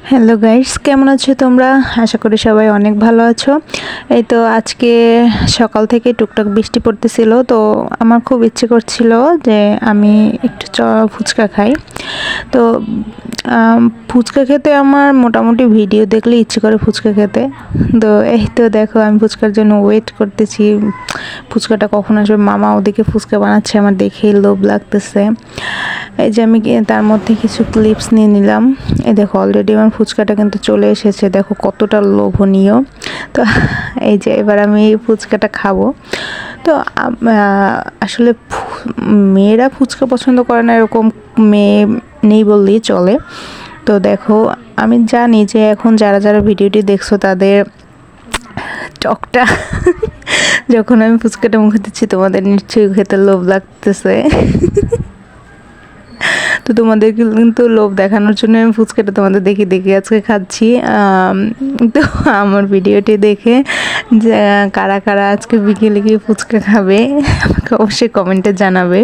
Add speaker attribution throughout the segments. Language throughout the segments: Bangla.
Speaker 1: হ্যালো গাইস, কেমন আছো তোমরা? আশা করি সবাই অনেক ভালো আছো। এই তো আজকে সকাল থেকে টুকটাক বৃষ্টি পড়তেছিল, তো আমার খুব ইচ্ছে করছিল যে আমি একটু ফুচকা খাই। তো ফুচকা খেতে আমার মোটামুটি ভিডিও দেখলে ইচ্ছে করে ফুচকা খেতে। তো এই তো দেখো আমি ফুচকার জন্য ওয়েট করতেছি, ফুচকাটা কখন আসবে। মামা ওদিকে ফুচকা বানাচ্ছে, আমার দেখেই লোভ লাগতেছে। এই যে আমি তার মধ্যে কিছু ক্লিপস নিয়ে নিলাম। এই দেখো অলরেডি আমার ফুচকাটা কিন্তু চলে এসেছে, দেখো কতটা লোভনীয়। তো এই যে এবার আমি ফুচকাটা খাবো। তো আসলে মেয়েরা ফুচকা পছন্দ করে না এরকম মেয়ে নেই বললেই চলে। তো দেখো আমি জানি যে এখন যারা যারা ভিডিওটি দেখছো তাদের টকটা যখন আমি ফুচকাটা মুখে দিচ্ছি তোমাদের নিশ্চয়ই খেতে লোভ লাগতেছে। তো তোমাদের কিন্তু লোভ দেখানোর জন্য আমি ফুচকাটা তোমাদের দেখে দেখে আজকে খাচ্ছি। তো আমার ভিডিওটি দেখে যে কারা কারা আজকে বিকেলে গিয়ে ফুচকা খাবে আমাকে অবশ্যই কমেন্টে জানাবে।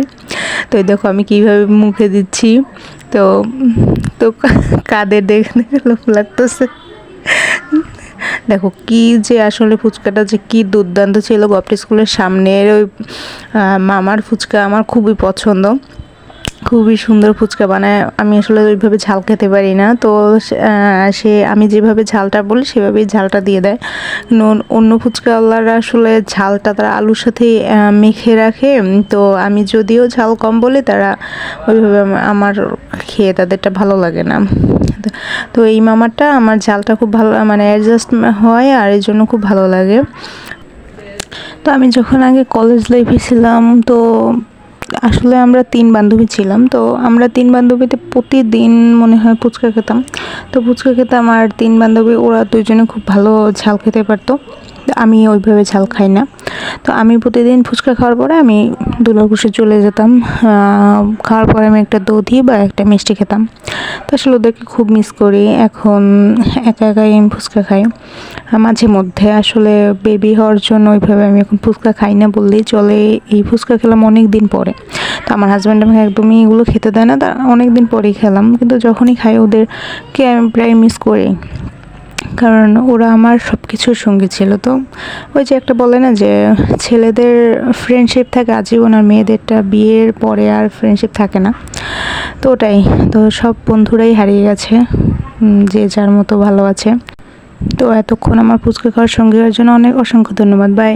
Speaker 1: তো এই দেখো আমি কীভাবে মুখে দিচ্ছি, তো তো কাদের দেখে দেখে লোভ লাগতেছে। দেখো কি যে আসলে ফুচকাটা যে কি দুর্দান্ত ছিল। গভর্নমেন্ট স্কুলের সামনের ওই মামার ফুচকা আমার খুবই পছন্দ, খুবই সুন্দর ফুচকা বানায়। আমি আসলে ওইভাবে ঝাল খেতে পারি না, তো সে আমি যেভাবে ঝালটা বলি সেভাবেই ঝালটা দিয়ে দেয়। অন্য ফুচকাওয়ালারা আসলে ঝালটা তারা আলুর সাথে মেখে রাখে। তো আমি যদিও ঝাল কম বলি, তারা ওইভাবে আমার খেয়ে তাদেরটা ভালো লাগে না। তো এই মামারটা আমার ঝালটা খুব ভালো মানে অ্যাডজাস্ট হয়, আর এই জন্য খুব ভালো লাগে। তো আমি যখন আগে কলেজ লাইফে ছিলাম, তো আসলে আমরা 3 বান্ধবী ছিলাম। তো আমরা 3 বান্ধবীতে প্রতিদিন মনে হয় ফুচকা খেতাম। তো ফুচকা খেতাম, আর 3 বান্ধবী ওরা দুজনে খুব ভালো ঝাল খেতে পারতো, আমি ওইভাবে ঝাল খাই না। তো আমি প্রতিদিন ফুচকা খাওয়ার পরে আমি দুলাভাই চলে যেতাম। খাওয়ার পরে আমি একটা দধি বা একটা মিষ্টি খেতাম। তো আসলে ওদেরকে খুব মিস করি। এখন একা একাই আমি ফুচকা খাই মাঝে মধ্যে। আসলে বেবি হওয়ার জন্য ওইভাবে আমি এখন ফুচকা খাই না বললেই চলে। এই ফুচকা খেলাম অনেক দিন পরে। তো আমার হাজব্যান্ড আমাকে একদমই এগুলো খেতে দেয় না, তা অনেক দিন পরেই খেলাম। কিন্তু যখনই খাই ওদেরকে আমি প্রায় মিস করি, কারণ ওরা আমার সব কিছুর সঙ্গী ছিল। তো ওই যে একটা বলে না যে ছেলেদের ফ্রেন্ডশিপ থাকে আজীবন, আর মেয়েদেরটা বিয়ের পরে আর ফ্রেন্ডশিপ থাকে না। তো ওটাই, তো সব বন্ধুরাই হারিয়ে গেছে, যে যার মতো ভালো আছে। তো এতক্ষণ আমার ফুচকা খাওয়ার সঙ্গী হওয়ার জন্য অনেক অসংখ্য ধন্যবাদ। বাই।